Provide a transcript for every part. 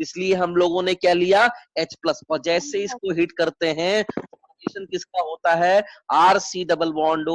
इसलिए हम लोगों ने क्या लिया, H+। और जैसे इसको हिट करते हैं फॉर्मेशन किसका होता है, RC double bond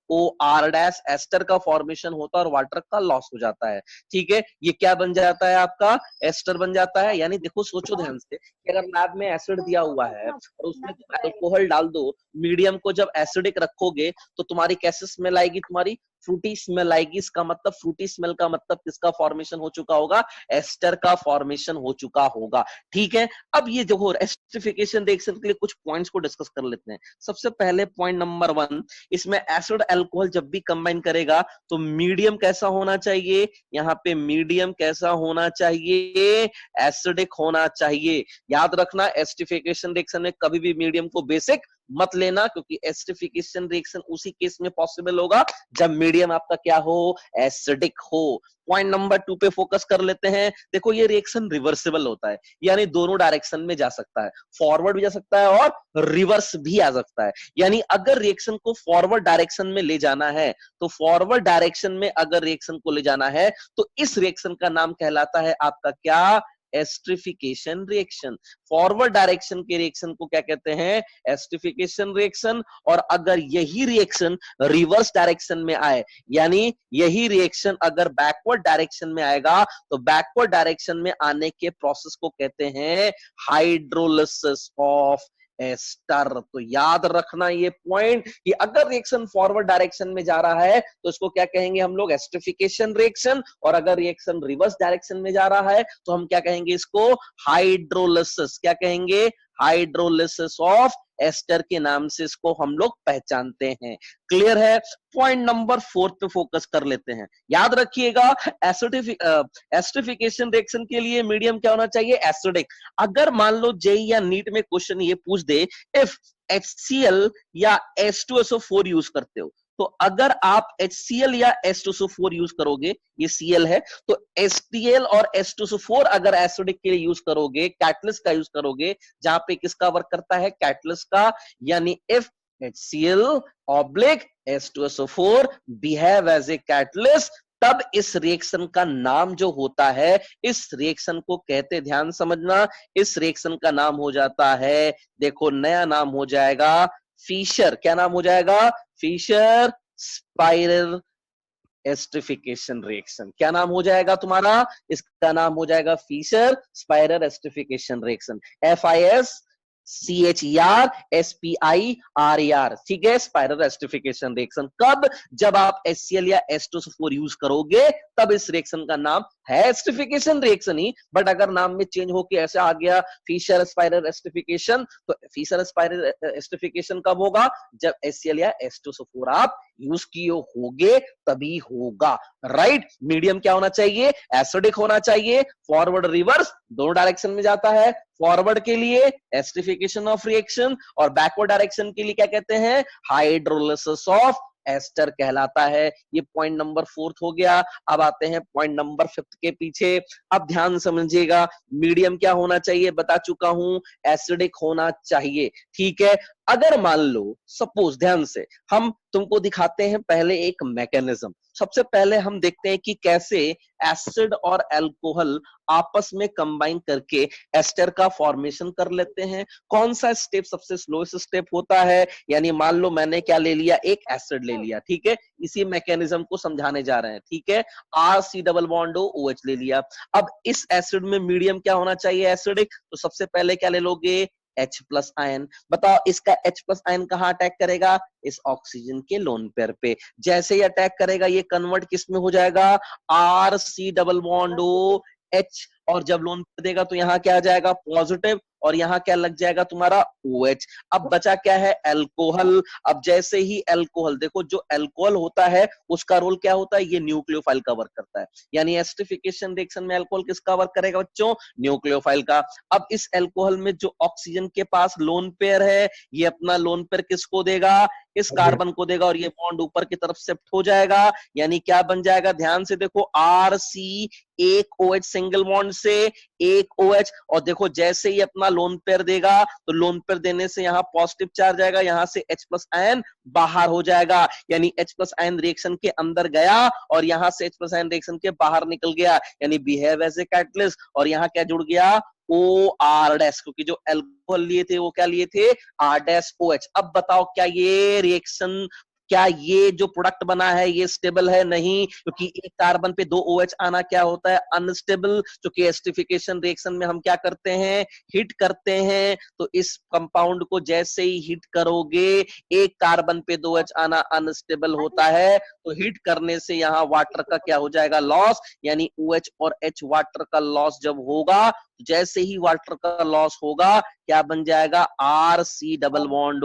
O R dash, ester का फॉर्मेशन होता है और वाटर का लॉस हो जाता है। ठीक है, ये क्या बन जाता है आपका, एस्टर बन जाता है। यानी देखो सोचो ध्यान से कि अगर लैब में एसिड दिया हुआ है और उसमें तुम अल्कोहल डाल दो, मीडियम को जब एसिडिक रखोगे तो तुम्हारी कैसे स्मेल आएगी, तुम्हारी फ्रूटी स्मेल आएगी। इसका मतलब फ्रूटी स्मेल का मतलब किसका फॉर्मेशन हो चुका होगा, एस्टर का फॉर्मेशन हो चुका होगा। ठीक है, अब ये जो एस्टरिफिकेशन रिएक्शन के लिए कुछ पॉइंट्स को डिस्कस कर लेते हैं। सबसे पहले पॉइंट नंबर 1, इसमें एसिड अल्कोहल जब भी कंबाइन करेगा तो मीडियम कैसा होना चाहिए, यहाँ पे मीडियम कैसा होना चाहिए, एसिडिक होना चाहिए। याद रखना एस्टरिफिकेशन रिएक्शन में कभी भी मीडियम को बेसिक मत लेना, क्योंकि एस्टरिफिकेशन रिएक्शन उसी केस में पॉसिबल होगा जब मीडियम आपका क्या हो, एसिडिक हो। पॉइंट नंबर 2 पे फोकस कर लेते हैं। देखो ये रिएक्शन रिवर्सिबल होता है, यानी दोनों डायरेक्शन में जा सकता है, फॉरवर्ड भी जा सकता है और रिवर्स भी आ सकता है। यानी अगर रिएक्शन को फॉरवर्ड डायरेक्शन में ले जाना है तो फॉरवर्ड डायरेक्शन में अगर रिएक्शन को ले जाना है तो इस रिएक्शन का नाम कहलाता है आपका क्या, एस्टरिफिकेशन रिएक्शन। फॉरवर्ड डायरेक्शन के रिएक्शन को क्या कहते हैं, एस्टरिफिकेशन रिएक्शन। और अगर यही रिएक्शन रिवर्स डायरेक्शन में आए, यानी यही रिएक्शन अगर बैकवर्ड डायरेक्शन में आएगा तो बैकवर्ड डायरेक्शन में आने के प्रोसेस को कहते हैं हाइड्रोलिसिस ऑफ एस्टर। तो याद रखना ये पॉइंट कि अगर रिएक्शन फॉरवर्ड डायरेक्शन में जा रहा है तो इसको क्या कहेंगे हम लोग, एस्टरिफिकेशन रिएक्शन। और अगर रिएक्शन रिवर्स डायरेक्शन में जा रहा है तो हम क्या कहेंगे इसको, हाइड्रोलिसिस। क्या कहेंगे, हाइड्रोलिसिस ऑफ एस्टर के नाम से इसको हम लोग पहचानते हैं। क्लियर है। पॉइंट नंबर 4 पे फोकस कर लेते हैं। याद रखिएगा एस्टरिफिकेशन रिएक्शन के लिए मीडियम क्या होना चाहिए, एसिडिक। अगर मान लो जेई या नीट में क्वेश्चन ये पूछ दे, इफ HCl या H2SO4 यूज करते हो, तो अगर आप HCl या H2SO4 यूज करोगे, ये Cl है, तो HCl और H2SO4 अगर एसिडिक के लिए यूज करोगे, कैटलिस्ट का यूज करोगे, जहां पे किसका वर्क करता है, कैटलिस्ट का। यानी if HCl oblique H2SO4 behave as a catalyst, तब इस रिएक्शन का नाम जो होता है, इस रिएक्शन को कहते, ध्यान समझना, इस रिएक्शन का नाम हो जाता है, देखो नया नाम हो जाएगा फिशर। क्या नाम हो जाएगा, फिशर स्पाइरल एस्टरिफिकेशन रिएक्शन। क्या नाम हो जाएगा तुम्हारा, इसका नाम हो जाएगा Fischer Speier esterification reaction. FISCHER ठीक है, स्पाइरल एस्टरिफिकेशन रिएक्शन। कब, जब आप HCl या H2SO4 यूज करोगे तब इस रिएक्शन का नाम है एस्टरिफिकेशन रिएक्शन ही, बट अगर नाम में चेंज होके ऐसे आ गया फिशर स्पाइरल एस्टरिफिकेशन, तो फिशर स्पाइरल एस्टरिफिकेशन कब होगा, जब HCl या H2SO4 आप यूज किए होगे तभी होगा। राइट। मीडियम क्या होना चाहिए, एसिडिक होना चाहिए। फॉरवर्ड रिवर्स दोनों डायरेक्शन में जाता है। फॉरवर्ड के लिए एस्टरिफिकेशन ऑफ रिएक्शन और बैकवर्ड डायरेक्शन के लिए क्या कहते हैं, हाइड्रोलिसिस ऑफ एस्टर कहलाता है। ये पॉइंट नंबर 4 हो गया। अब आते हैं पॉइंट नंबर 5 के पीछे। अब ध्यान समझिएगा, मीडियम क्या होना चाहिए, बता चुका हूं, एसिडिक होना चाहिए। ठीक है। अगर मान लो सपोज, ध्यान से हम तुमको दिखाते हैं पहले एक मैकेनिज्म। सबसे पहले हम देखते हैं कि कैसे एसिड और अल्कोहल आपस में कंबाइन करके एस्टर का फॉर्मेशन कर लेते हैं। कौन सा स्टेप सबसे स्लोएस्ट स्टेप होता है, यानी मान लो मैंने क्या ले लिया, एक एसिड ले लिया, ठीक है, इसी मैकेनिज्म को समझाने जा रहे हैं। ठीक है, RC डबल बॉन्ड OH ले लिया। अब इस एसिड में मीडियम क्या होना चाहिए, एसिडिक। तो सबसे पहले क्या ले लोगे, H+ आयन। बताओ इसका H+ आयन कहां अटैक करेगा, इस ऑक्सीजन के लोन पेयर पे। जैसे ही अटैक करेगा ये कन्वर्ट किस में हो जाएगा, RC डबल बॉन्ड OH। और जब लोन पेयर देगा तो यहां क्या आ जाएगा, पॉजिटिव, और यहां क्या लग जाएगा तुम्हारा OH। अब बचा क्या है, अल्कोहल। अब जैसे ही अल्कोहल, देखो जो अल्कोहल होता है उसका रोल क्या होता है, ये न्यूक्लियोफाइल का वर्क करता है। यानी एस्टरिफिकेशन रिएक्शन में अल्कोहल किसका वर्क करेगा बच्चों, न्यूक्लियोफाइल का। अब इस अल्कोहल में जो ऑक्सीजन के पास लोन पेयर है, ये अपना लोन पेयर किसको देगा, इस कार्बन को देगा और ये बॉन्ड ऊपर की तरफ शिफ्ट हो जाएगा, यानी क्या बन जाएगा, ध्यान से देखो, RC एक OH सिंगल बॉन्ड से एक OH, और देखो जैसे ही अपना लोन पेयर देगा तो लोन पेयर देने से यहाँ पॉजिटिव चार्ज आएगा, यहाँ से H प्लस आयन बाहर हो जाएगा, यानी H प्लस आयन रिएक्शन के अंदर गया और यहाँ से H प्लस आयन रिएक्शन के बाहर निकल गया, यानी बिहेव एज ए कैटलिस्ट। और यहाँ क्या जुड़ गया, OR डैश, क्योंकि जो एल्कोहल लिए थे वो क्या लिए थे, R डैश OH। अब बताओ क्या ये रिएक्शन, क्या ये जो प्रोडक्ट बना है ये स्टेबल है, नहीं, क्योंकि एक कार्बन पे दो OH आना क्या होता है, अनस्टेबल। क्योंकि एस्टरिफिकेशन रिएक्शन में हम क्या करते हैं, हिट करते हैं, तो इस कंपाउंड को जैसे ही हिट करोगे एक कार्बन पे दो OH आना अनस्टेबल होता है, तो हिट करने से यहाँ वाटर का क्या हो जाएगा, लॉस, यानी OH और H वाटर का लॉस जब होगा, जैसे ही वाटर का लॉस होगा क्या बन जाएगा, RC double bond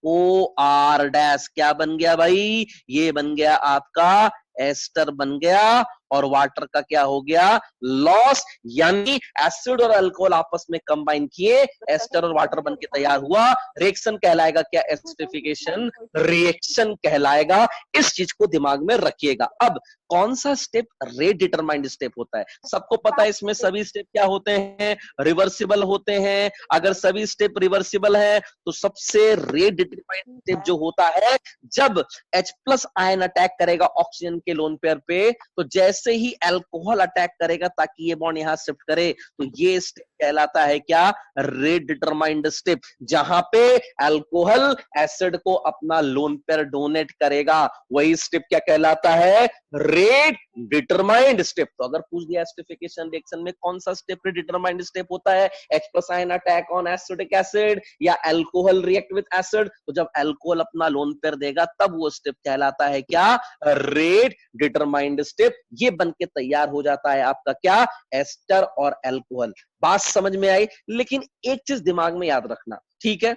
OR dash, क्या बन गया भाई, ये बन गया आपका एस्टर बन गया, और वाटर का क्या हो गया, लॉस, यानी एसिड और अल्कोहल आपस में कंबाइन किए, एस्टर और वाटर बन के तैयार हुआ। रिएक्शन कहलाएगा क्या, एस्टरिफिकेशन रिएक्शन कहलाएगा। इस चीज को दिमाग में रखिएगा। अब कौन सा स्टेप रेट डिटरमाइंड स्टेप होता है, सबको पता है इसमें सभी स्टेप क्या होते हैं, रिवर्सिबल होते हैं। अगर सभी स्टेप रिवर्सिबल है तो सबसे रेट डिटरमाइंड स्टेप जो होता है, जब H प्लस आयन अटैक करेगा ऑक्सीजन के लोन पेयर पे, तो जैसे ही अल्कोहल अटैक करेगा ताकि ये बॉन्ड यहां शिफ्ट करे, तो ये स्टेप कहलाता है क्या, रेट डिटरमाइंड स्टेप, जहां पे अल्कोहल एसिड को अपना लोन पेयर डोनेट करेगा, वही स्टेप क्या कहलाता है, रेट डिटरमाइंड स्टेप। तो अगर पूछ दिया एस्टरिफिकेशन रिएक्शन में कौन सा स्टेप रेट डिटरमाइंड स्टेप होता है, H plus ion attack on acidic acid या अल्कोहल रिएक्ट विद एसिड, तो जब अल्कोहल अपना लोन पेयर देगा तब वो स्टेप कहलाता है क्या, रेट डिटरमाइंड स्टेप। ये बन के तैयार हो जाता है आपका क्या, एस्टर और अल्कोहल। बात समझ में आई, लेकिन एक चीज दिमाग में याद रखना, ठीक है,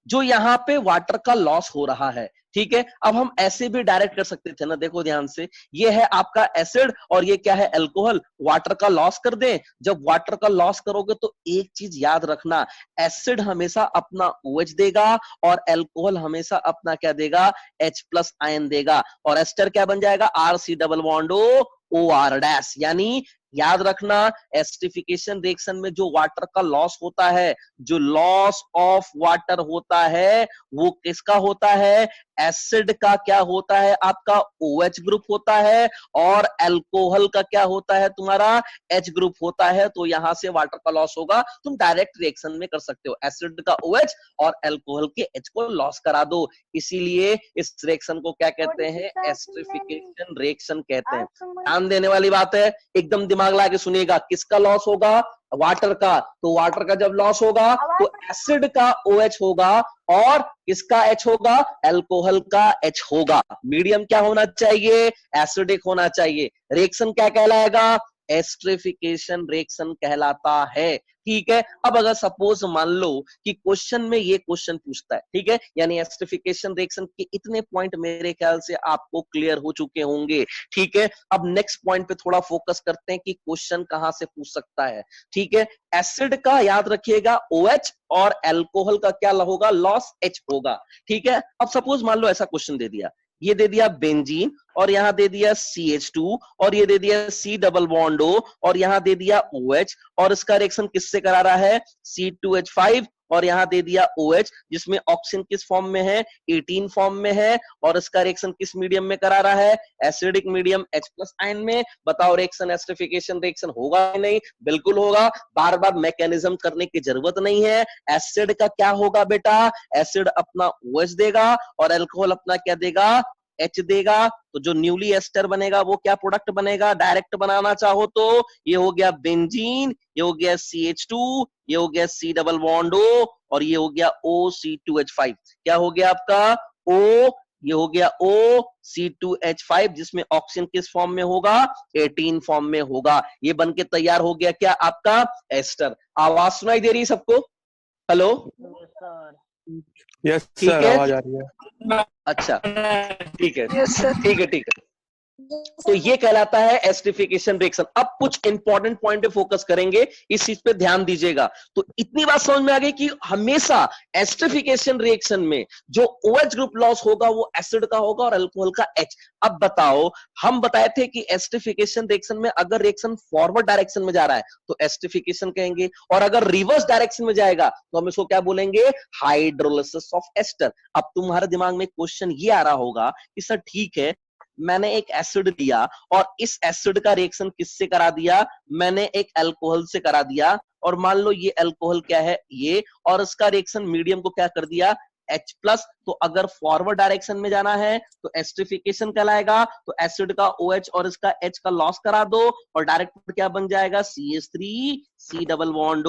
जो यहां पे वाटर का लॉस हो रहा है, ठीक है, अब हम ऐसे भी डायरेक्ट कर सकते थे ना, देखो ध्यान से, ये है आपका एसिड और ये क्या है, अल्कोहल, वाटर का लॉस कर दें। जब वाटर का लॉस करोगे तो एक चीज याद रखना, एसिड हमेशा अपना OH देगा और अल्कोहल हमेशा अपना क्या देगा, H प्लस आयन देगा, और एस्टर क्या बन जाएगा, RC double bond OR dash. यानी याद रखना, एस्टरिफिकेशन रिएक्शन में जो वाटर का लॉस होता है, जो लॉस ऑफ वाटर होता है, वो किसका होता है, एसिड का क्या होता है, आपका OH ग्रुप होता है, और अल्कोहल का क्या होता है, तुम्हारा H ग्रुप होता है। तो यहां से वाटर का लॉस होगा, तुम डायरेक्ट रिएक्शन में कर सकते हो, एसिड का OH और अल्कोहल के H को लॉस करा दो। इसीलिए इस रिएक्शन को क्या कहते हैं, एस्टरिफिकेशन रिएक्शन कहते हैं। ध्यान देने वाली बात है, एकदम दिमाग लगा के सुनिएगा, किसका लॉस होगा, वाटर का, तो वाटर का जब लॉस होगा तो एसिड का OH होगा और किसका H होगा, अल्कोहल का H होगा। मीडियम क्या होना चाहिए, एसिडिक होना चाहिए। रिएक्शन क्या कहलाएगा, एस्टरिफिकेशन रिएक्शन कहलाता है, ठीक है। अब अगर सपोज मान लो कि क्वेश्चन में ये क्वेश्चन पूछता है, ठीक है, यानी एस्टरिफिकेशन रिएक्शन के इतने पॉइंट मेरे ख्याल से आपको क्लियर हो चुके होंगे, ठीक है। अब नेक्स्ट पॉइंट पे थोड़ा फोकस करते हैं कि क्वेश्चन कहां से पूछ सकता है, ठीक है। एसिड का याद रखिएगा OH और अल्कोहल का क्या होगा, लॉस H होगा, ठीक है। अब सपोज मान लो ऐसा क्वेश्चन दे दिया, ये दे दिया बेंजीन और यहां दे दिया CH2 और ये दे दिया C डबल बॉन्ड O और यहां दे दिया OH, और इसका रिएक्शन किससे करा रहा है, C2H5, और यहां दे दिया OH, जिसमें ऑक्सीजन किस फॉर्म में है, 18 फॉर्म में है, और इसका रिएक्शन किस मीडियम में करा रहा है, acidic medium H plus ion में। बताओ रिएक्शन एस्टरिफिकेशन रिएक्शन होगा या नहीं, बिल्कुल होगा, बार बार मैकेनिज्म करने की जरूरत नहीं है। एसिड का क्या होगा बेटा, एसिड अपना OH देगा और अल्कोहल अपना क्या देगा, H देगा, तो जो न्यूली एस्टर बनेगा वो क्या प्रोडक्ट बनेगा, डायरेक्ट बनाना चाहो तो ये हो गया बेंजीन, ये हो गया CH2, ये हो गया C डबल बॉन्ड O और ये हो गया OC2H5। क्या हो गया आपका O, ये हो गया OC2H5, जिसमें ऑक्सीजन किस फॉर्म में होगा, 18 फॉर्म में होगा। ये बन के तैयार हो गया क्या आपका एस्टर। आवाज सुनाई दे रही है सबको, हेलो, यस ठीक सर, है, आवाज आ रही है। अच्छा ठीक है, यस सर। ठीक है, ठीक है। तो ये कहलाता है एस्टरिफिकेशन रिएक्शन। अब कुछ इंपॉर्टेंट पॉइंट पे फोकस करेंगे, इस चीज पे ध्यान दीजिएगा। तो इतनी बात समझ में आ गई कि हमेशा एस्टरिफिकेशन रिएक्शन में जो OH ग्रुप लॉस होगा वो एसिड का होगा और अल्कोहल का H। अब बताओ, हम बताए थे कि एस्टरिफिकेशन रिएक्शन में अगर रिएक्शन फॉरवर्ड डायरेक्शन में जा रहा है तो एस्टरिफिकेशन कहेंगे, और अगर रिवर्स डायरेक्शन में जाएगा तो हम इसको क्या बोलेंगे, हाइड्रोलिसिस ऑफ एस्टर। अब तुम्हारे दिमाग में क्वेश्चन ये आ रहा होगा कि सर ठीक है, मैंने एक एसिड लिया और इस एसिड का रिएक्शन किससे करा दिया, मैंने एक अल्कोहल से करा दिया, और मान लो ये अल्कोहल क्या है ये, और इसका रिएक्शन मीडियम को क्या कर दिया, H प्लस। तो अगर फॉरवर्ड डायरेक्शन में जाना है तो एस्टरिफिकेशन कहलाएगा, तो एसिड का OH और इसका H का लॉस करा दो और डायरेक्ट क्या बन जाएगा, CH3 C double bond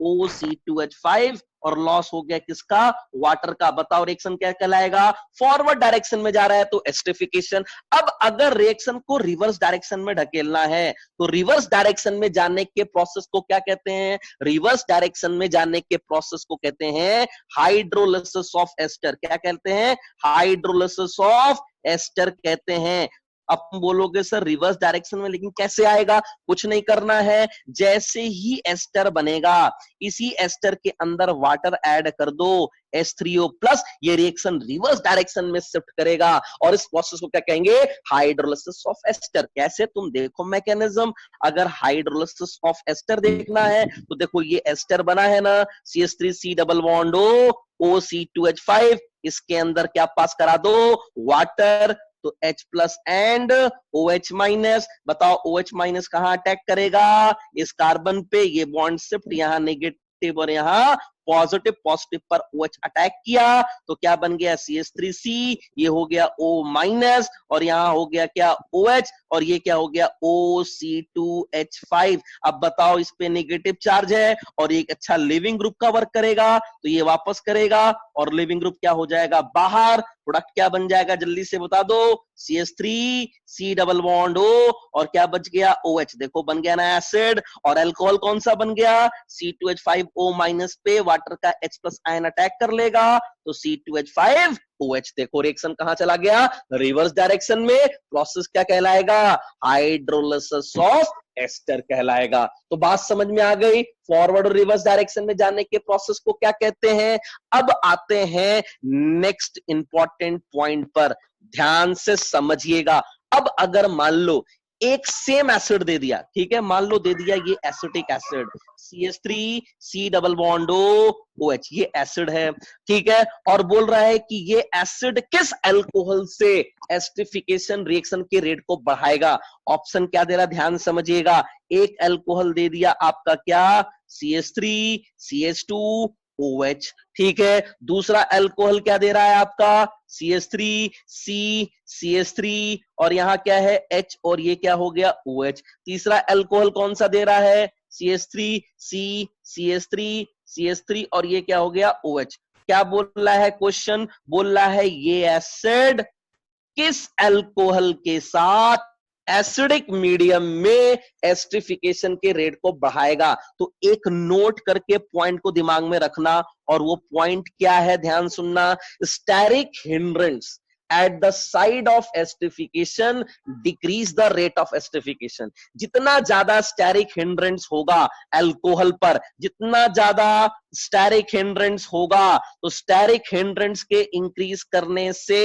O C2H5, और लॉस हो गया किसका, वाटर का। बताओ रिएक्शन क्या कहलाएगा, फॉरवर्ड डायरेक्शन में जा रहा है तो एस्टरिफिकेशन। अब अगर रिएक्शन को रिवर्स डायरेक्शन में ढकेलना है तो रिवर्स डायरेक्शन में जाने के प्रोसेस को क्या कहते हैं, रिवर्स डायरेक्शन में जाने के प्रोसेस को कहते हैं हाइड्रोलिसिस ऑफ एस्टर। क्या कहते हैं, हाइड्रोलिसिस ऑफ एस्टर कहते हैं। अब तुम बोलोगे सर रिवर्स डायरेक्शन में लेकिन कैसे आएगा, कुछ नहीं करना है, जैसे ही एस्टर बनेगा इसी एस्टर के अंदर वाटर ऐड कर दो H3O प्लस, ये रिएक्शन रिवर्स डायरेक्शन में शिफ्ट करेगा और इस प्रोसेस को क्या कहेंगे, हाइड्रोलिसिस ऑफ एस्टर। कैसे, तुम देखो मैकेनिज्म। अगर हाइड्रोलिसिस ऑफ एस्टर देखना है तो देखो ये एस्टर बना है ना, CH3 C double bond O C2H5, इसके अंदर क्या पास करा दो, वाटर, तो H plus and OH minus. बताओ OH माइनस कहां अटैक करेगा, इस कार्बन पे, ये बॉन्ड शिफ्ट, यहां नेगेटिव और यहां पॉजिटिव, पॉजिटिव पर OH अटैक किया तो क्या बन गया, CH3C, ये हो गया O माइनस, और यहां हो गया क्या, OH, और ये क्या हो गया, OC2H5। अब बताओ इस पे नेगेटिव चार्ज है और एक अच्छा लिविंग ग्रुप का वर्क करेगा तो ये वापस करेगा और लिविंग ग्रुप क्या हो जाएगा बाहर, प्रोडक्ट क्या बन जाएगा, जल्दी से बता दो, CH3 C double bond O, और क्या बच गया, OH। देखो बन गया ना एसिड, और अल्कोहल कौन सा बन गया, C2H5O माइनस पे वाटर का H प्लस आयन अटैक कर लेगा तो C2H5OH। देखो रिएक्शन कहां चला गया, रिवर्स डायरेक्शन में। प्रोसेस क्या कहलाएगा, हाइड्रोलिसिस ऑफ एस्टर कहलाएगा। तो बात समझ में आ गई, फॉरवर्ड और रिवर्स डायरेक्शन में जाने के प्रोसेस को क्या कहते हैं। अब आते हैं नेक्स्ट इंपॉर्टेंट पॉइंट पर, ध्यान से समझिएगा। अब अगर मान लो एक सेम एसिड दे दिया, ठीक है, मान लो दे दिया ये acetic acid CH3 C double bond OH, ये एसिड है, ठीक है, और बोल रहा है कि ये एसिड किस अल्कोहल से एस्टरिफिकेशन रिएक्शन के रेट को बढ़ाएगा। ऑप्शन क्या दे रहा, ध्यान समझिएगा। एक अल्कोहल दे दिया आपका क्या, CH3 CH2 OH, ठीक है। दूसरा अल्कोहल क्या दे रहा है आपका, CH3 C CH3, और यहां क्या है H, और ये क्या हो गया OH। तीसरा अल्कोहल कौन सा दे रहा है, CH3 C CH3 CH3, और ये क्या हो गया OH। क्या बोल रहा है क्वेश्चन, बोल रहा है ये एसिड किस अल्कोहल के साथ एसिडिक मीडियम में एस्टरिफिकेशन के रेट को बढ़ाएगा। तो एक नोट करके पॉइंट को दिमाग में रखना, और वो पॉइंट क्या है, ध्यान सुनना, steric hindrance at the side of esterification decrease the rate of esterification। जितना ज्यादा स्टेरिक हिंड्रेंस होगा अल्कोहल पर, जितना ज्यादा स्टेरिक हिंड्रेंस होगा तो स्टेरिक हिंड्रेंस के इंक्रीज करने से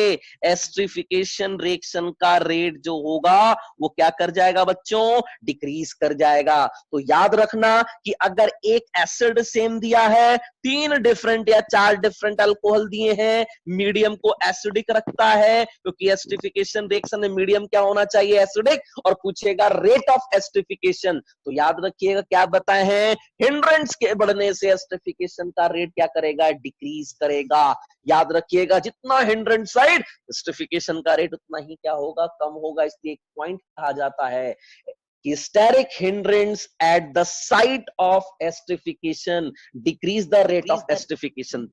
एस्टरिफिकेशन रिएक्शन का रेट जो होगा वो क्या कर जाएगा बच्चों, डिक्रीज कर जाएगा। तो याद रखना कि अगर एक एसिड सेम दिया है, 3 डिफरेंट या 4 डिफरेंट अल्कोहल दिए हैं, मीडियम को एसिडिक रखता है क्योंकि एस्टरिफिकेशन रिएक्शन में मीडियम क्या होना चाहिए, एसिडिक, और पूछेगा रेट ऑफ एस्टरिफिकेशन, तो याद रखिएगा क्या बताए हैं, हिंड्रेंस के बढ़ने से एस्टरिफिकेशन का रेट क्या करेगा, डिक्रीज करेगा। याद रखिएगा जितना हिंड्रेंस साइड एस्टरिफिकेशन का रेट उतना ही क्या होगा, कम होगा। इसलिए एक पॉइंट कहा जाता है steric hindrance at the site of esterification decrease the rate of esterification।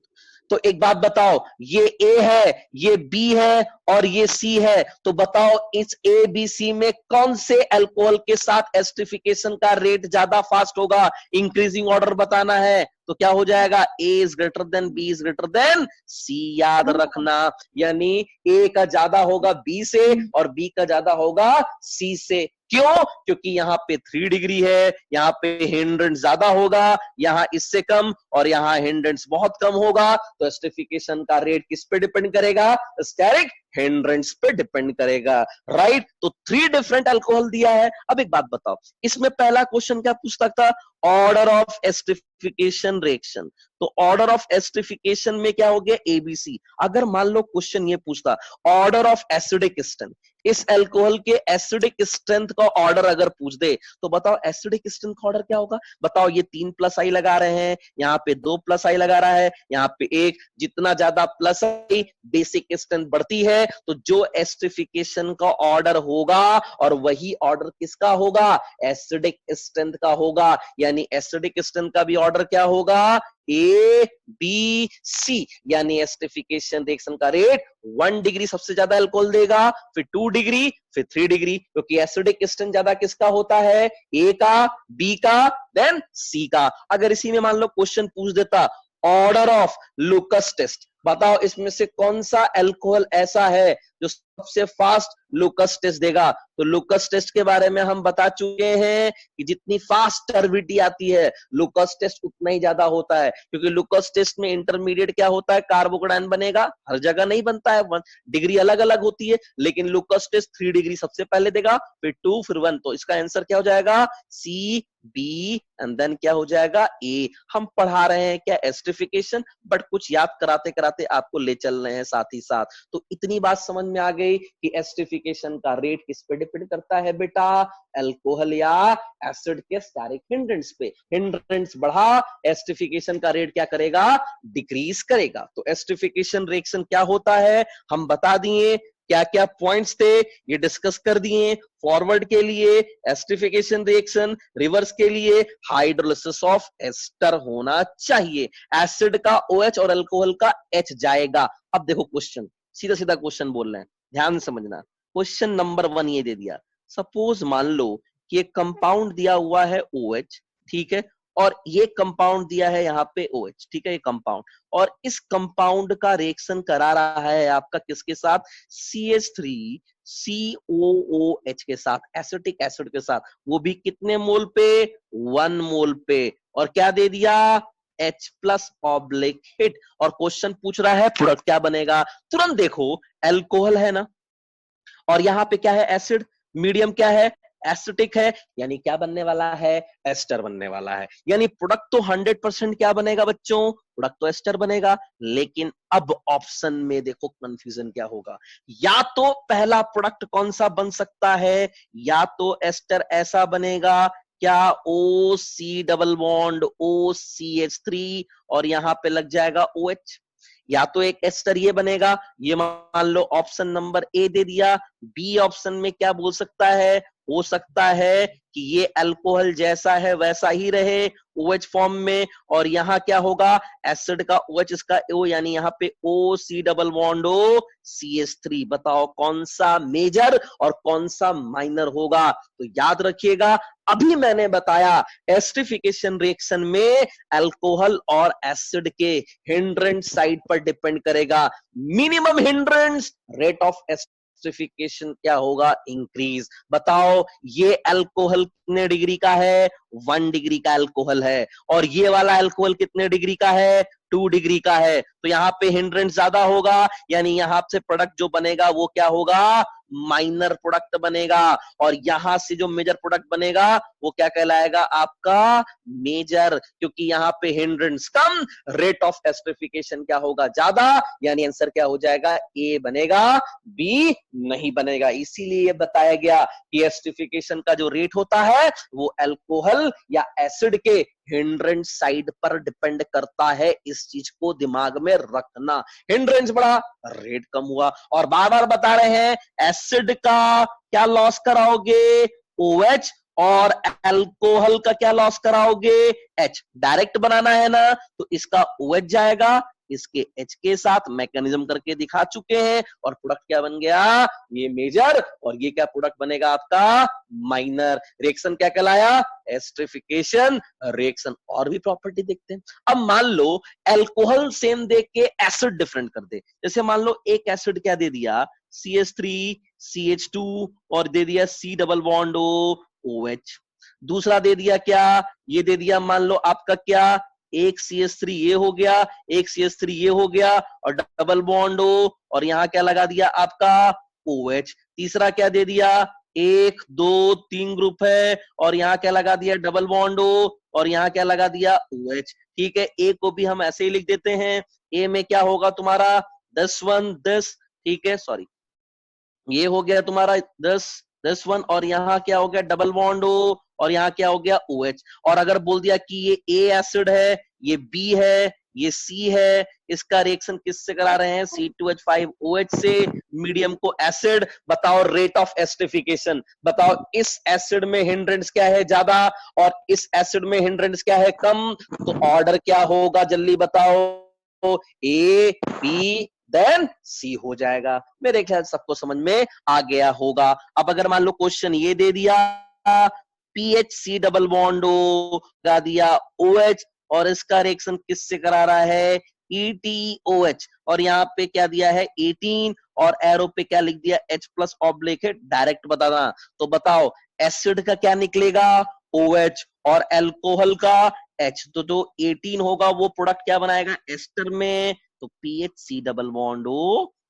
तो एक बात बताओ, ये A है, ये B है और ये C है, तो बताओ इस A B C में कौन से अल्कोहल के साथ एस्टरिफिकेशन का रेट ज्यादा फास्ट होगा, इंक्रीजिंग ऑर्डर बताना है। तो क्या हो जाएगा, A is greater than B is greater than C, याद रखना। यानी A का ज्यादा होगा B से और B का ज्यादा होगा C से। क्यों? क्योंकि यहाँ पे 3 डिग्री है, यहाँ पे हिंड्रेंस ज्यादा होगा, यहाँ इससे कम और यहाँ हिंड्रेंस बहुत कम होगा, तो एस्टरिफिकेशन का रेट किस पे डिपेंड करेगा, स्टेरिक हिंड्रेंस पे डिपेंड करेगा, राइट। तो 3 डिफरेंट अल्कोहल दिया है। अब एक बात बताओ, इसमें पहला क्वेश्चन क्या पूछता था, ऑर्डर ऑफ एस्टरिफिकेशन रिएक्शन। तो ऑर्डर ऑफ एस्टरिफिकेशन में क्या हो गया, एबीसी। अगर मान लो क्वेश्चन ये पूछता ऑर्डर ऑफ एसिडिक स्ट्रेंथ, इस अल्कोहल के एसिडिक स्ट्रेंथ का ऑर्डर अगर पूछ दे तो बताओ एसिडिक स्ट्रेंथ का ऑर्डर क्या होगा। बताओ, ये 3 प्लस आई लगा रहे हैं, यहाँ पे 2 प्लस आई लगा रहा है, यहाँ पे 1, जितना ज्यादा प्लस आई बेसिक स्ट्रेंथ बढ़ती है, तो जो एस्टरिफिकेशन का ऑर्डर होगा और वही ऑर्डर किसका होगा, एसिडिक स्ट्रेंथ का होगा। यानी एसिडिक स्ट्रेंथ का भी ऑर्डर क्या होगा, ए बी सी। यानी एस्टरिफिकेशन रिएक्शन का रेट 1 डिग्री सबसे ज्यादा अल्कोहल देगा, फिर 2 डिग्री, फिर 3 डिग्री, क्योंकि एसिडिक स्ट्रेंथ ज्यादा किसका होता है, ए का, बी का, देन सी का। अगर इसी में मान लो क्वेश्चन पूछ देता ऑर्डर ऑफ लुकस टेस्ट, बताओ इसमें से कौन सा अल्कोहल ऐसा है जो सबसे फास्ट लुकस टेस्ट देगा। तो लुकस टेस्ट के बारे में हम बता चुके हैं कि जितनी फास्ट टर्बिडिटी आती है लुकस टेस्ट उतना ही ज्यादा होता है, क्योंकि लुकस टेस्ट में इंटरमीडिएट क्या होता है, कार्बोकेटायन बनेगा, हर जगह नहीं बनता है, 1 डिग्री अलग अलग होती है, लेकिन लुकस टेस्ट 3 डिग्री सबसे पहले देगा, फिर 2, फिर 1। तो इसका आंसर क्या हो जाएगा, सी, बी एंड देन क्या हो जाएगा, ए। हम पढ़ा रहे हैं क्या, एस्टरिफिकेशन, बट कुछ याद कराते कराते आपको ले चल रहे हैं साथ ही साथ। तो इतनी बात समझ में आ गई कि एस्टरिफिकेशन का रेट किस पे डिपेंड करता है बेटा, अल्कोहल या एसिड के स्टेरिक हिंड्रेंस पे। हिंड्रेंस बढ़ा, एस्टरिफिकेशन का रेट क्या करेगा, डिक्रीज करेगा। तो एस्टरिफिकेशन रिएक्शन क्या होता है हम बता दिए, क्या क्या पॉइंट्स थे ये डिस्कस कर दिए। फॉरवर्ड के लिए एस्टरिफिकेशन रिएक्शन, रिवर्स के लिए हाइड्रोलिसिस ऑफ एस्टर होना चाहिए। एसिड का OH और अल्कोहल का H जाएगा। अब देखो क्वेश्चन, सीधा सीधा क्वेश्चन बोल रहे हैं, ध्यान से समझना। क्वेश्चन नंबर 1 ये दे दिया, सपोज मान लो कि एक कंपाउंड दिया हुआ है OH, ठीक है, और ये कंपाउंड दिया है यहाँ पे OH, ठीक है, ये कंपाउंड, और इस कंपाउंड का रिएक्शन करा रहा है आपका किसके साथ, CH3COOH के साथ, एसिटिक एसिड के साथ, वो भी कितने मोल पे, 1 मोल पे, और क्या दे दिया, H+ हिट। और क्वेश्चन पूछ रहा है प्रोडक्ट क्या बनेगा। तुरंत देखो, अल्कोहल है ना, और यहाँ पे क्या है, एसिड, मीडियम क्या है, एसिटिक है, यानी क्या बनने वाला है, एस्टर बनने वाला है। यानी प्रोडक्ट तो 100% क्या बनेगा बच्चों, प्रोडक्ट तो एस्टर बनेगा। लेकिन अब ऑप्शन में देखो कंफ्यूजन क्या होगा, या तो पहला प्रोडक्ट कौन सा बन सकता है, या तो एस्टर ऐसा बनेगा क्या, OC डबल बॉन्ड OCH3 और यहां पे लग जाएगा OH, या तो एक एस्टर ये बनेगा, ये मान लो ऑप्शन नंबर ए दे दिया। बी ऑप्शन में क्या बोल सकता है, हो सकता है कि ये अल्कोहल जैसा है वैसा ही रहे OH फॉर्म में, और यहाँ क्या होगा, एसिड का OH इसका O, यानी यहाँ पे OC डबल बॉन्ड OCH3। बताओ कौन सा मेजर और कौन सा माइनर होगा। तो याद रखिएगा, अभी मैंने बताया एस्टरिफिकेशन रिएक्शन में अल्कोहल और एसिड के हिंड्रेंस साइड पर डिपेंड करेगा। Minimum hindrance, rate of esterification क्या होगा, इंक्रीज। बताओ ये अल्कोहल कितने डिग्री का है, 1 डिग्री का अल्कोहल है, और ये वाला अल्कोहल कितने डिग्री का है, 2 डिग्री का है। तो यहाँ पे हिंड्रेंस ज्यादा होगा, यानी यहाँ से प्रोडक्ट जो बनेगा वो क्या होगा, माइनर प्रोडक्ट बनेगा, और यहां से जो मेजर प्रोडक्ट बनेगा वो क्या कहलाएगा, आपका मेजर, क्योंकि यहाँ पे hindrance come, rate of esterification क्या होगा, ज्यादा। यानी आंसर क्या हो जाएगा, ए बनेगा, बी नहीं बनेगा। इसीलिए ये बताया गया कि एस्टरिफिकेशन का जो रेट होता है वो अल्कोहल या एसिड के हिंड्रेंस साइड पर डिपेंड करता है। इस चीज को दिमाग में रखना, हिंड्रेंस बढ़ा, रेट कम हुआ। और बार बार बता रहे हैं, एसिड का क्या लॉस कराओगे, OH, और अल्कोहल का क्या लॉस कराओगे, H। डायरेक्ट बनाना है ना, तो इसका OH जाएगा, इसके H के साथ मैकेनिज्म करके दिखा चुके हैं और प्रोडक्ट क्या बन गया, ये मेजर, और ये क्या प्रोडक्ट बनेगा आपका माइनर। रिएक्शन क्या कहलाया, एस्टरिफिकेशन रिएक्शन। और भी प्रॉपर्टी देखते हैं। अब मान लो अल्कोहल सेम देख के एसिड डिफरेंट कर दे। जैसे मान लो एक एसिड क्या दे दिया, CH3 CH2 और दे दिया C डबल बॉन्ड OH। दूसरा दे दिया क्या, ये दे दिया मान लो आपका क्या, एक CH3 ये हो गया, एक CH3 ये हो गया और डबल बॉन्ड और यहाँ क्या लगा दिया आपका OH। तीसरा क्या दे दिया, 1 2 3 ग्रुप है और यहाँ क्या लगा दिया डबल बॉन्ड और यहाँ क्या लगा दिया OH। ठीक है, ए को भी हम ऐसे ही लिख देते हैं। ए में क्या होगा तुम्हारा 10 ठीक है, सॉरी, ये हो गया तुम्हारा 10 और यहाँ क्या हो गया डबल बॉन्ड और यहाँ क्या हो गया OH। और अगर बोल दिया कि ये A एसिड है, ये B है, ये C है, इसका रिएक्शन किससे करा रहे हैं, C2H5OH से, मीडियम को एसिड। बताओ रेट ऑफ एस्टरिफिकेशन, बताओ इस एसिड में हिंड्रेंस क्या है ज्यादा और इस एसिड में हिंड्रेंस क्या है कम, तो ऑर्डर क्या होगा जल्दी बताओ, A B देन C हो जाएगा। मेरे ख्याल सबको समझ में आ गया होगा। अब अगर मान लो क्वेश्चन ये दे दिया PHC डबल बॉन्ड लगा दिया OH और इसका रिएक्शन किससे करा रहा है, ETOH, और यहाँ पे क्या दिया है 18 और एरो पे क्या लिख दिया H प्लस ऑब्लिक है, डायरेक्ट बताना। तो बताओ एसिड का क्या निकलेगा OH और अल्कोहल का H, तो जो 18 होगा वो प्रोडक्ट क्या बनाएगा एस्टर में, तो PHC डबल बॉन्ड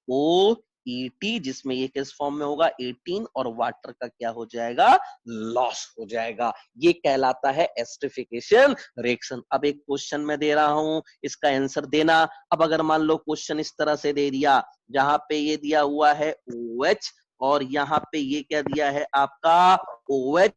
OET, जिसमें ये किस फॉर्म में होगा 18 और वाटर का क्या हो जाएगा लॉस हो जाएगा। ये कहलाता है एस्टरिफिकेशन रिएक्शन। अब एक क्वेश्चन मैं दे रहा हूं, इसका आंसर देना। अब अगर मान लो क्वेश्चन इस तरह से दे दिया, जहां पे ये दिया हुआ है OH और यहाँ पे ये क्या दिया है आपका OH,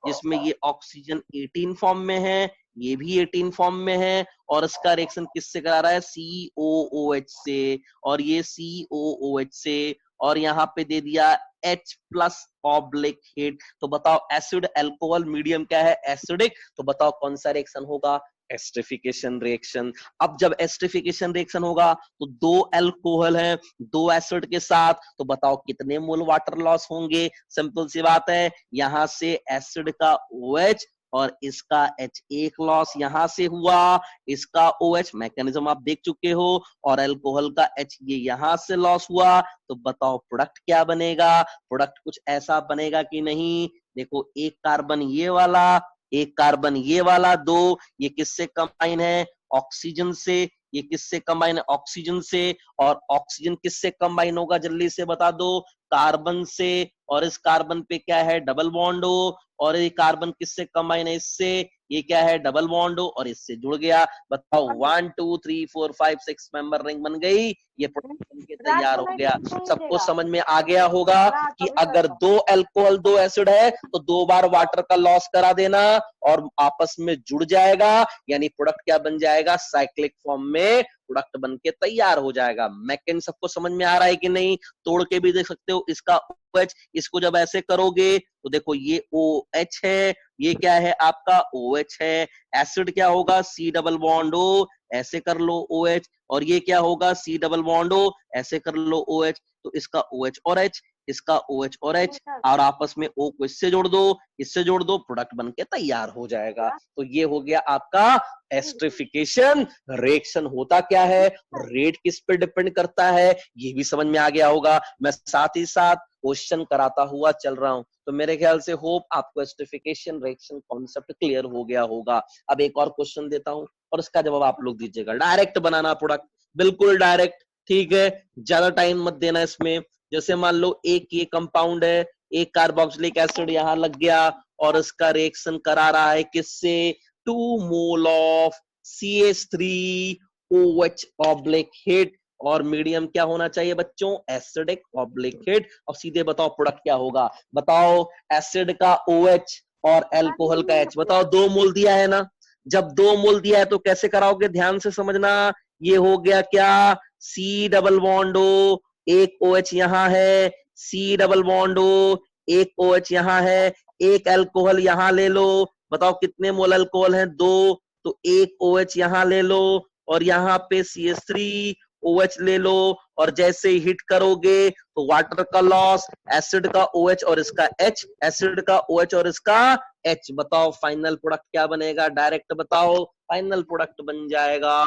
जिसमें ये ऑक्सीजन 18 फॉर्म में है, ये भी 18 फॉर्म में है और इसका रिएक्शन किससे करा रहा है COOH से और ये COOH से और यहाँ पे दे दिया H प्लस ऑब्लिक हिट। तो बताओ एसिड अल्कोहल मीडियम क्या है एसिडिक, तो बताओ कौन सा रिएक्शन होगा एस्टरिफिकेशन रिएक्शन। अब जब एस्टरिफिकेशन रिएक्शन होगा तो दो अल्कोहल है दो एसिड के साथ, तो बताओ कितने मोल वाटर लॉस होंगे। सिंपल सी बात है, यहां से एसिड का OH और इसका H एक लॉस यहां से हुआ, इसका OH मैकेनिज्म आप देख चुके हो और अल्कोहल का H ये यहां से लॉस हुआ। तो बताओ प्रोडक्ट क्या बनेगा, प्रोडक्ट कुछ ऐसा बनेगा कि नहीं। देखो एक कार्बन ये वाला, एक कार्बन ये वाला, दो, ये किससे कंबाइन है ऑक्सीजन से, ये किससे कंबाइन है ऑक्सीजन से, और ऑक्सीजन किससे कंबाइन होगा जल्दी से बता दो कार्बन से, और इस कार्बन पे क्या है डबल बॉन्ड हो, और ये कार्बन किससे कंबाइन है इससे, ये क्या है डबल बॉन्ड हो और इससे जुड़ गया। बताओ 1 2 3 4 5 6 मेंबर रिंग बन गई, ये प्रोडक्ट बन के तैयार हो गया। सबको समझ में आ गया होगा कि अगर दो अल्कोहल दो एसिड है तो दो बार वाटर का लॉस करा देना और आपस में जुड़ जाएगा, यानी प्रोडक्ट क्या बन जाएगा साइक्लिक फॉर्म में प्रोडक्ट बन के तैयार हो जाएगा। मैकेन सबको समझ में आ रहा है कि नहीं, तोड़ के भी देख सकते हो। इसका OH, इसको जब ऐसे करोगे तो देखो ये OH है, ये क्या है आपका OH है। एसिड क्या होगा C डबल बॉन्ड O, ऐसे कर लो OH, और ये क्या होगा C डबल बॉन्ड O, ऐसे कर लो OH। तो इसका OH और H, इसका OH और H, और आपस में O को इससे जोड़ दो, इससे जोड़ दो, प्रोडक्ट बन के तैयार हो जाएगा। तो ये हो गया आपका एस्टरिफिकेशन रिएक्शन। होता क्या है, रेट किस पे डिपेंड करता है, ये भी समझ में आ गया होगा। मैं साथ ही साथ क्वेश्चन कराता हुआ चल रहा हूं, तो मेरे ख्याल से होप आपको एस्टरिफिकेशन रिएक्शन कॉन्सेप्ट क्लियर हो गया होगा। अब एक और क्वेश्चन देता हूं और इसका जवाब आप लोग दीजिएगा। डायरेक्ट बनाना प्रोडक्ट, बिल्कुल डायरेक्ट, ठीक है, ज्यादा टाइम मत देना इसमें। जैसे मान लो एक ये कंपाउंड है, एक कार्बोक्सिलिक एसिड यहां लग गया और इसका रिएक्शन करा रहा है किससे 2 mole of CH3OH oblique hit, और मीडियम क्या होना चाहिए बच्चों एसिडिक ऑब्लिक हिट। और सीधे बताओ प्रोडक्ट क्या होगा, बताओ एसिड का OH और अल्कोहल का H, बताओ 2 मोल दिया है ना, जब 2 मोल दिया है तो कैसे कराओगे ध्यान से समझना। ये हो गया क्या C डबल बॉन्ड O, एक OH यहां है, C डबल बॉन्ड O, एक OH यहां है, एक अल्कोहल यहां ले लो, बताओ कितने मोल अल्कोहल है 2, तो एक OH यहां ले लो और यहाँ पे CH3OH ले लो, और जैसे ही हिट करोगे तो वाटर का लॉस, एसिड का OH और इसका H, एसिड का OH और इसका H, बताओ फाइनल प्रोडक्ट क्या बनेगा, डायरेक्ट बताओ, फाइनल प्रोडक्ट बन जाएगा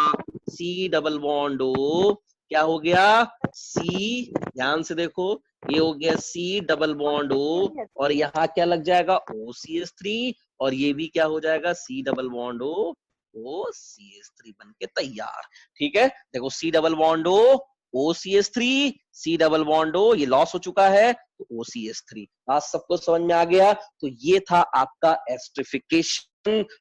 C डबल बॉन्ड O, क्या हो गया C, ध्यान से देखो, ये हो गया C डबल बॉन्ड O, और यहाँ क्या लग जाएगा OCH3, और ये भी क्या हो जाएगा C डबल बॉन्ड OCH3 बन के तैयार। ठीक है, देखो C double bond OCH3, C double bond O, ये लॉस हो चुका है तो OCH3। आज सबको समझ में आ गया। तो ये था आपका एस्टरिफिकेशन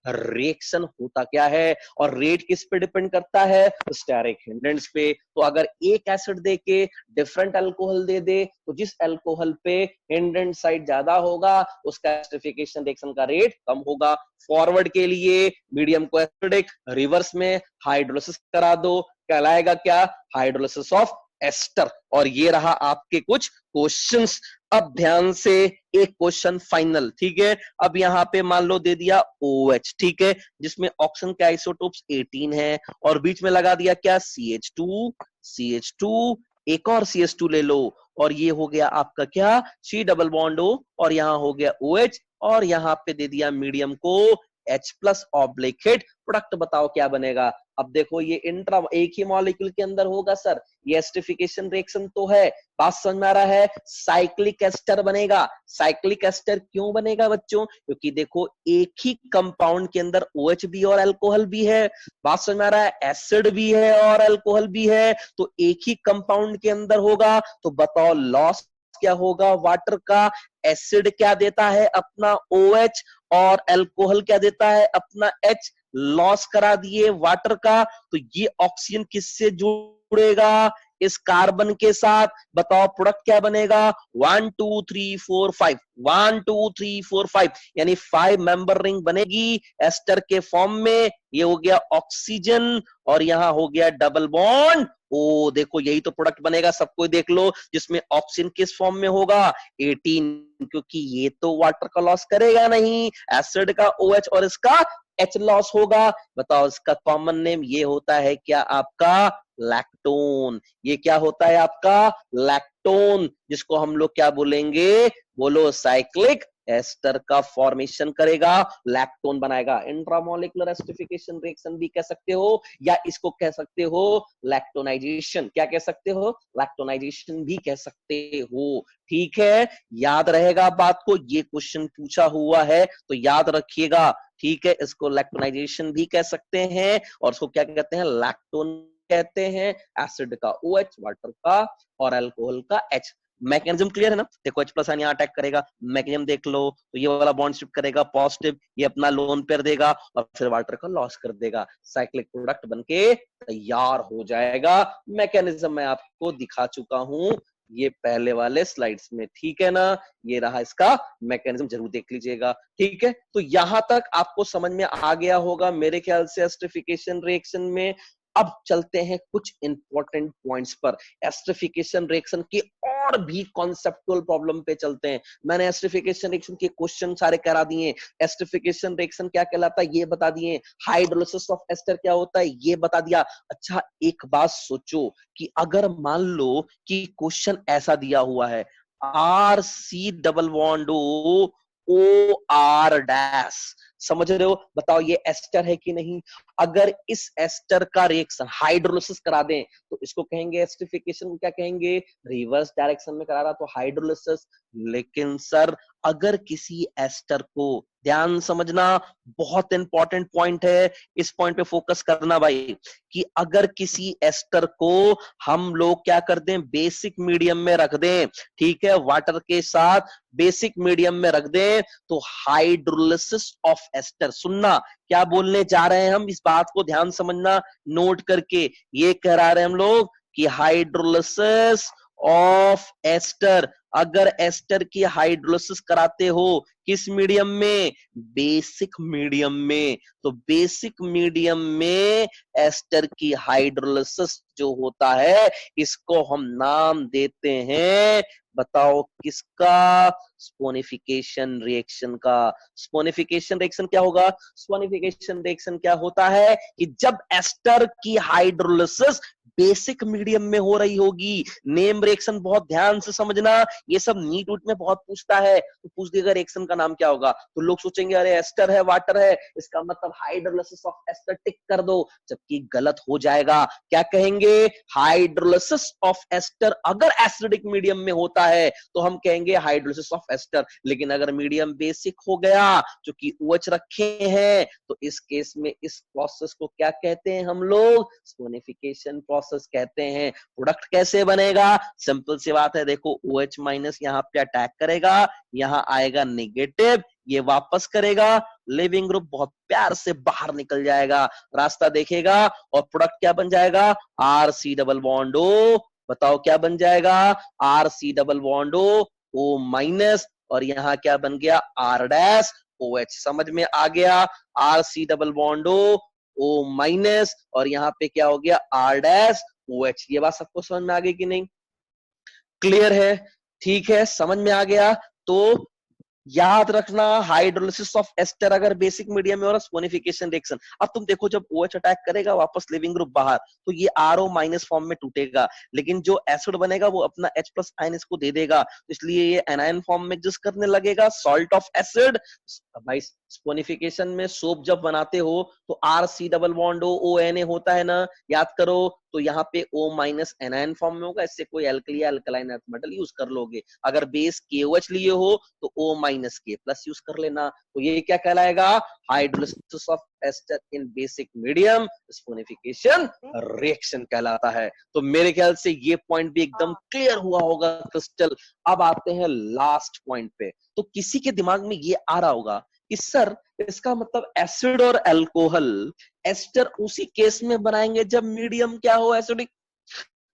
रिएक्शन होता क्या है, और रेट किस पे डिपेंड करता है, स्टेरिक हिंड्रेंस पे। तो अगर एक एसिड दे के डिफरेंट अल्कोहल दे दे तो जिस अल्कोहल पे हिंड्रेंट साइड ज्यादा होगा उसका एस्टरिफिकेशन रिएक्शन का रेट कम होगा। फॉरवर्ड के लिए मीडियम को एसिडिक, रिवर्स में हाइड्रोलिसिस करा दो, कहलाएगा क्या, हाइड्रोलिसिस ऑफ एस्टर। और ये रहा आपके कुछ क्वेश्चंस। अब ध्यान से एक क्वेश्चन फाइनल, ठीक है। अब यहाँ पे मान लो दे दिया OH, ठीक है, जिसमें ऑक्सीजन के आइसोटोप्स 18 है, और बीच में लगा दिया क्या CH2, एक और CH2 ले लो, और ये हो गया आपका क्या C डबल बॉन्ड O, और यहाँ हो गया OH, और यहाँ पे दे दिया मीडियम को H plus oblique hit. Product बताओ क्या बनेगा। अब देखो ये इंट्रा एक ही मॉलिक्यूल के अंदर होगा सर, ये एस्टरिफिकेशन रिएक्शन तो है, बात समझ में आ रहा है। साइक्लिक एस्टर बनेगा। साइक्लिक एस्टर क्यों बनेगा बच्चों, क्योंकि देखो एक ही कंपाउंड के अंदर OH भी और अल्कोहल भी है, बात समझ में आ रहा है, एसिड भी है और अल्कोहल भी है, तो एक ही कंपाउंड के अंदर होगा। तो बताओ लॉस क्या होगा वाटर का, एसिड क्या देता है अपना OH, और अल्कोहल क्या देता है अपना H, लॉस करा दिए वाटर का। तो ये ऑक्सीजन किससे जुड़ेगा, इस कार्बन के साथ। बताओ प्रोडक्ट क्या बनेगा, 1 2 3 4 5, 1 2 3 4 5, यानी 5 मेंबर रिंग बनेगी एस्टर के फॉर्म में। ये हो गया ऑक्सीजन, और यहां हो गया डबल बॉन्ड ओ। देखो यही तो प्रोडक्ट बनेगा, सबको देख लो, जिसमें ऑक्सीजन किस फॉर्म में होगा 18, क्योंकि ये तो वाटर का लॉस करेगा नहीं, एसिड का OH और इसका H लॉस होगा। बताओ इसका कॉमन नेम ये होता है क्या, आपका लैक्टोन। ये क्या होता है आपका लैक्टोन, जिसको हम लोग क्या बोलेंगे, बोलो साइक्लिक एस्टर का फॉर्मेशन करेगा, लैक्टोन बनाएगा। इंट्रामोलिकुलर एस्टरिफिकेशन रिएक्शन भी कह सकते हो, या इसको कह सकते हो लैक्टोनाइजेशन। क्या कह सकते हो, लैक्टोनाइजेशन भी कह सकते हो। ठीक है, याद रहेगा बात को, ये क्वेश्चन पूछा हुआ है तो याद रखिएगा। ठीक है, इसको लैक्टोनाइजेशन भी कह सकते हैं, और इसको क्या कहते हैं, लैक्टोन कहते हैं। एसिड का OH, वाटर का और अल्कोहल का H। मैकेनिज्म क्लियर है ना। देखो H प्लस यहाँ अटैक करेगा, मैकेनिज्म देख लो, तो ये वाला बॉन्ड शिफ्ट करेगा पॉजिटिव, ये अपना लोन पेयर देगा और फिर वाटर का लॉस कर देगा, साइक्लिक प्रोडक्ट बनके तैयार हो जाएगा। मैकेनिज्म मैं आपको दिखा चुका हूं ये पहले वाले स्लाइड्स में, ठीक है ना। ये रहा इसका मैकेनिज्म, जरूर देख लीजिएगा। ठीक है, तो यहां तक आपको समझ में आ गया होगा मेरे ख्याल से एस्टरिफिकेशन रिएक्शन में। अब चलते हैं कुछ इंपॉर्टेंट पॉइंट्स पर, एस्टरिफिकेशन रिएक्शन के और भी कॉन्सेप्चुअल प्रॉब्लम पे चलते हैं। मैंने एस्टरिफिकेशन रिएक्शन के क्वेश्चन सारे करा दिए, एस्टरिफिकेशन रिएक्शन क्या कहलाता है ये बता दिए, हाइड्रोलिसिस ऑफ एस्टर क्या होता है ये बता दिया। अच्छा एक बात सोचो कि अगर मान लो कि क्वेश्चन ऐसा दिया हुआ है, RC double bond OR dash, समझ रहे हो, बताओ ये एस्टर है कि नहीं। अगर इस एस्टर का रिएक्शन हाइड्रोलिसिस करा दें तो इसको कहेंगे एस्टरिफिकेशन, क्या कहेंगे, रिवर्स डायरेक्शन में करा रहा तो हाइड्रोलिसिस। लेकिन सर अगर किसी एस्टर को, ध्यान समझना, बहुत इंपॉर्टेंट पॉइंट है, इस पॉइंट पे फोकस करना भाई, कि अगर किसी एस्टर को हम लोग क्या कर दें, बेसिक मीडियम में रख दें, ठीक है, वाटर के साथ बेसिक मीडियम में रख दें, तो हाइड्रोलिसिस ऑफ एस्टर, सुनना क्या बोलने जा रहे हैं हम, इस बात को ध्यान समझना, नोट करके। ये कह रहे हैं हम लोग कि हाइड्रोलिसिस ऑफ एस्टर, अगर एस्टर की हाइड्रोलिसिस कराते हो किस मीडियम में, बेसिक मीडियम में, तो बेसिक मीडियम में एस्टर की हाइड्रोलिसिस जो होता है इसको हम नाम देते हैं, बताओ किसका, स्पोनिफिकेशन रिएक्शन का। स्पोनिफिकेशन रिएक्शन क्या होगा, स्पोनिफिकेशन रिएक्शन क्या होता है कि जब एस्टर की हाइड्रोलिसिस बेसिक मीडियम में हो रही होगी। नेम रिएक्शन बहुत ध्यान से समझना, ये सब नीट उट में बहुत पूछता है, तो पूछ देगा रिएक्शन का नाम क्या होगा, तो लोग सोचेंगे अरे एस्टर है वाटर है, इसका मतलब हाइड्रोलिसिस ऑफ एस्टर टिक कर दो, जबकि गलत हो जाएगा। क्या कहेंगे, हाइड्रोलिसिस ऑफ एस्टर अगर एसिडिक मीडियम में होता है तो हम कहेंगे हाइड्रोलिसिस ऑफ एस्टर, लेकिन अगर मीडियम बेसिक हो गया जो कि OH रखे हैं तो इस केस में इस प्रोसेस को क्या कहते हैं हम लोग, स्पोनिफिकेशन प्रोसेस कहते हैं। प्रोडक्ट कैसे बनेगा, सिंपल सी बात है, देखो OH माइनस यहाँ पे अटैक करेगा, यहाँ आएगा नेगेटिव, ये वापस करेगा, लिविंग ग्रुप बहुत प्यार से बाहर निकल जाएगा, रास्ता देखेगा और प्रोडक्ट क्या बन जाएगा, RC डबल बॉन्ड O। बताओ क्या बन जाएगा, RC double bond O minus, और यहाँ क्या बन गया, R डैश OH। समझ में आ गया, RC double bond O minus, और यहाँ पे क्या हो गया, R डैश OH। ये बात सबको समझ में आ गई कि नहीं, क्लियर है, ठीक है, समझ में आ गया। तो याद रखना, हाइड्रोलिसिस ऑफ एस्टर अगर बेसिक मीडियम में हो रहा, स्पोनिफिकेशन रिएक्शन। अब तुम देखो जब OH अटैक करेगा वापस लिविंग ग्रुप बाहर, तो ये RO माइनस फॉर्म में टूटेगा, लेकिन जो एसिड बनेगा वो अपना H प्लस आयन इसको दे देगा, तो इसलिए ये एनायन फॉर्म में एग्जिस्ट करने लगेगा, सॉल्ट ऑफ एसिड। भाई स्पोनिफिकेशन में सोप जब बनाते हो तो RC डबल बॉन्ड ONA होता है ना, याद करो, तो यहाँ पे O माइनस एनायन फॉर्म में होगा, इससे कोई एल्कली या अल्कलाइन अर्थ मेटल यूज कर लोगे। अगर बेस KOH लिए हो तो O minus K plus use कर लेना, तो ये क्या कहलाएगा, hydrolysis of ester in basic medium, saponification reaction कहलाता है। तो मेरे ख्याल से ये पॉइंट भी एकदम क्लियर हुआ होगा क्रिस्टल। अब आते हैं लास्ट पॉइंट पे। तो किसी के दिमाग में ये आ रहा होगा कि सर इसका मतलब एसिड और अल्कोहल एस्टर उसी केस में बनाएंगे जब मीडियम क्या हो, एसिडिक,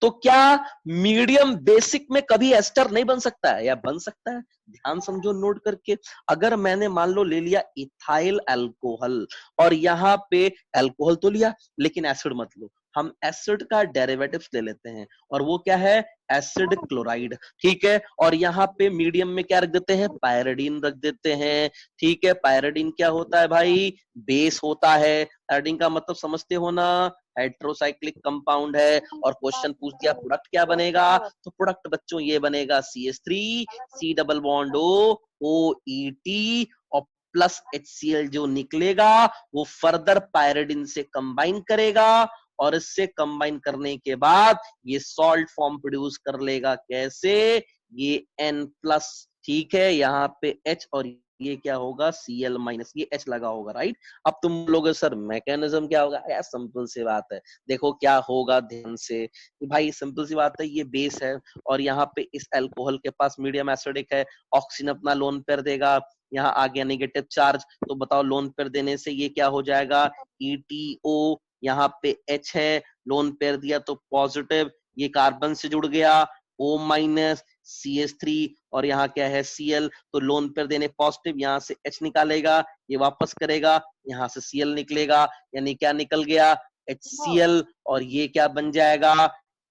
तो क्या मीडियम बेसिक में कभी एस्टर नहीं बन सकता है या बन सकता है? ध्यान समझो नोट करके, अगर मैंने मान लो ले लिया इथाइल अल्कोहल और यहाँ पे अल्कोहल तो लिया लेकिन एसिड मत लो, हम एसिड का डेरिवेटिव्स ले लेते हैं और वो क्या है, एसिड क्लोराइड, ठीक है। और यहाँ पे मीडियम में क्या रख देते हैं, पायरिडीन रख देते हैं, ठीक है। पायरिडीन क्या होता है भाई, बेस होता है। पायरिडीन का मतलब समझते हो ना, हेट्रोसाइक्लिक कंपाउंड है। और क्वेश्चन पूछ दिया प्रोडक्ट क्या बनेगा, तो प्रोडक्ट बच्चों ये बनेगा CH3 C double bond O OET और प्लस HCl जो निकलेगा वो फर्दर पायरिडीन से कंबाइन करेगा और इससे कंबाइन करने के बाद ये सॉल्ट फॉर्म प्रोड्यूस कर लेगा। कैसे, ये N प्लस, ठीक है, यहाँ पे H और ये क्या होगा Cl माइनस, ये H लगा होगा, राइट। अब तुम लोग सर मैकेनिज्म क्या होगा, यार सिंपल सी बात है, देखो क्या होगा ध्यान से, भाई सिंपल सी बात है, ये बेस है और यहाँ पे इस अल्कोहल के पास मीडियम एसिडिक है, ऑक्सीजन अपना लोन पेयर देगा, यहाँ आ गया नेगेटिव चार्ज, तो बताओ लोन पेयर देने से ये क्या हो जाएगा, ETO, यहाँ पे H है, लोन पेयर दिया तो पॉजिटिव, ये कार्बन से जुड़ गया, O माइनस CH3 और यहाँ क्या है Cl, तो लोन पेयर देने पॉजिटिव, यहाँ से H निकालेगा, ये वापस करेगा, यहाँ से Cl निकलेगा, यानी क्या निकल गया, HCl, और ये क्या बन जाएगा,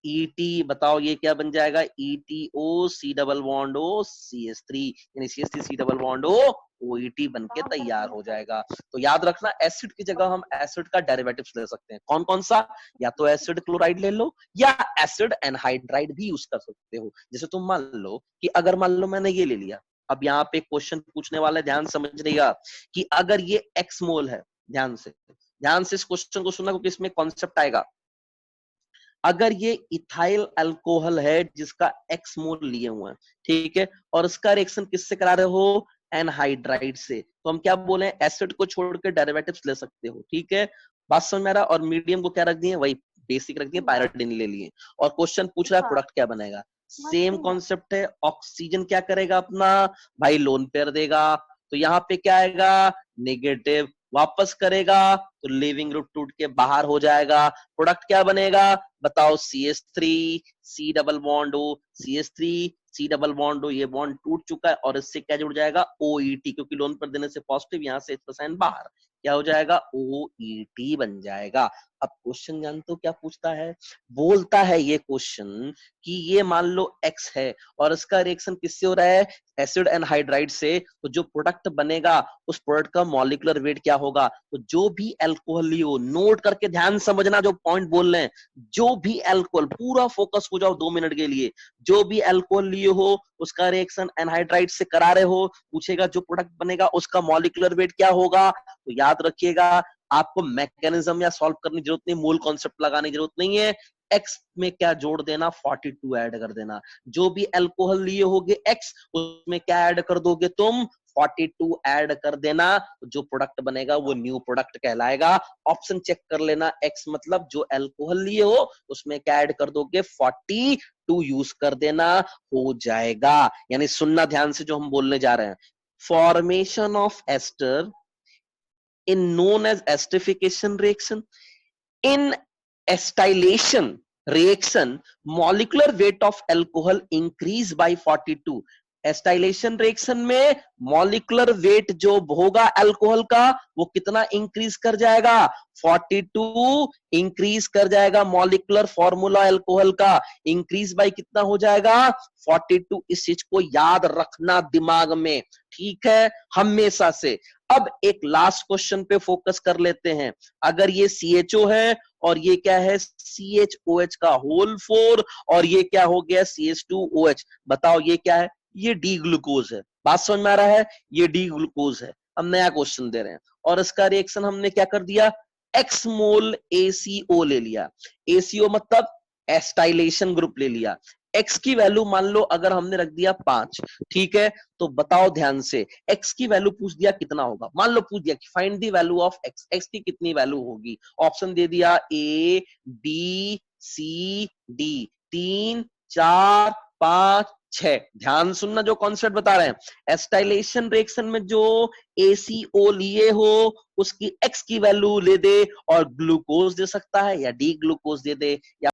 ET, बताओ ये क्या बन जाएगा, ETO C double bond O CH3, यानी CH3 C double bond O OET बन के तैयार हो जाएगा। तो याद रखना, एसिड की जगह हम एसिड का डेरिवेटिव्स ले सकते हैं, कौन कौन सा, या तो एसिड क्लोराइड ले लो या एसिड एनहाइड्राइड भी यूज कर सकते हो। जैसे तुम मान लो कि अगर मान लो मैंने ये ले लिया, अब यहाँ पे क्वेश्चन पूछने वाला है, ध्यान समझिएगा कि अगर ये x मोल है, ध्यान से इस क्वेश्चन को सुनना क्योंकि इसमें कॉन्सेप्ट आएगा। अगर ये इथाइल अल्कोहल है जिसका x मोल लिए हुए हैं, ठीक है, और इसका रिएक्शन किससे करा रहे हो, एनहाइड्राइड से, तो हम क्या बोले, एसिड को छोड़ के डेरिवेटिव्स ले सकते हो, ठीक है, बात समझ में आ रहा। और मीडियम को क्या रख दिए, वही बेसिक रख दिए, पायरिडीन ले लिए, और क्वेश्चन पूछ रहा है प्रोडक्ट क्या बनेगा, सेम कॉन्सेप्ट है। ऑक्सीजन क्या करेगा अपना, भाई लोन पेयर देगा, तो यहाँ पे क्या आएगा, नेगेटिव, वापस करेगा तो लिविंग ग्रुप टूट के बाहर हो जाएगा, प्रोडक्ट क्या बनेगा बताओ, CH3 C double bond O, CH3 C double bond O, ये बॉन्ड टूट चुका है और इससे क्या जुड़ जाएगा OET, क्योंकि लोन पर देने से पॉजिटिव, यहां से साइन बाहर, क्या हो जाएगा OET बन जाएगा। अब क्वेश्चन जानते हो क्या पूछता है, बोलता है ये क्वेश्चन कि ये मान लो X है और इसका रिएक्शन किससे हो रहा है, एसिड एनहाइड्राइड से, तो जो प्रोडक्ट बनेगा उस प्रोडक्ट का मॉलिक्यूलर वेट क्या होगा, तो जो भी अल्कोहल लियो, नोट करके ध्यान समझना जो पॉइंट बोल रहे हैं, जो भी अल्कोहल, पूरा फोकस हो जाओ 2 मिनट के लिए, जो भी अल्कोहल लिए हो उसका रिएक्शन एनहाइड्राइड से करा रहे हो, पूछेगा जो प्रोडक्ट बनेगा उसका मॉलिक्यूलर वेट क्या होगा, तो याद रखिएगा आपको मैकेनिज्म या सॉल्व करने की जरूरत नहीं, मूल कॉन्सेप्ट लगाने की जरूरत नहीं है, एक्स में क्या जोड़ देना 42 ऐड कर देना, जो भी अल्कोहल लिए होगे एक्स उसमें क्या ऐड कर दोगे तुम 42 ऐड कर देना, जो प्रोडक्ट बनेगा वो न्यू प्रोडक्ट कहलाएगा। ऑप्शन चेक कर लेना, एक्स मतलब जो अल्कोहल लिए हो उसमें क्या ऐड कर दोगे 42 यूज कर देना, हो जाएगा। यानी सुनना ध्यान से जो हम बोलने जा रहे हैं, formation of ester in known as esterification reaction, in acetylation reaction molecular weight of alcohol increase by 42। एस्टाइलेशन reaction में मॉलिकुलर वेट जो होगा अल्कोहल का वो कितना इंक्रीज कर जाएगा 42 इंक्रीज कर जाएगा, मॉलिकुलर फॉर्मूला अल्कोहल का इंक्रीज बाय कितना हो जाएगा 42। इस चीज को याद रखना दिमाग में, ठीक है, हमेशा से। अब एक लास्ट क्वेश्चन पे फोकस कर लेते हैं, अगर ये CHO है और ये क्या है CHOH का होल 4 और ये क्या हो गया CH2OH, बताओ ये क्या है, ये डी ग्लूकोज है, बात समझ में आ रहा है, ये डी ग्लूकोज है। हम नया क्वेश्चन दे रहे हैं और इसका रिएक्शन हमने क्या कर दिया, X मोल ACO ले लिया, ACO मतलब एस्टाइलेशन ग्रुप ले लिया, X की वैल्यू मान लो अगर हमने रख दिया 5, ठीक है, तो बताओ ध्यान से X की वैल्यू पूछ दिया कितना होगा, मान लो पूछ दिया कि find the value of X, X की कितनी वैल्यू होगी, ऑप्शन दे दिया A B C D, 3 4 5 6। ध्यान सुनना जो कॉन्सेप्ट बता रहे हैं, एस्टाइलेशन रिएक्शन में जो ACO लिए हो उसकी X की वैल्यू ले दे और ग्लूकोज दे सकता है या डी ग्लूकोज दे दे या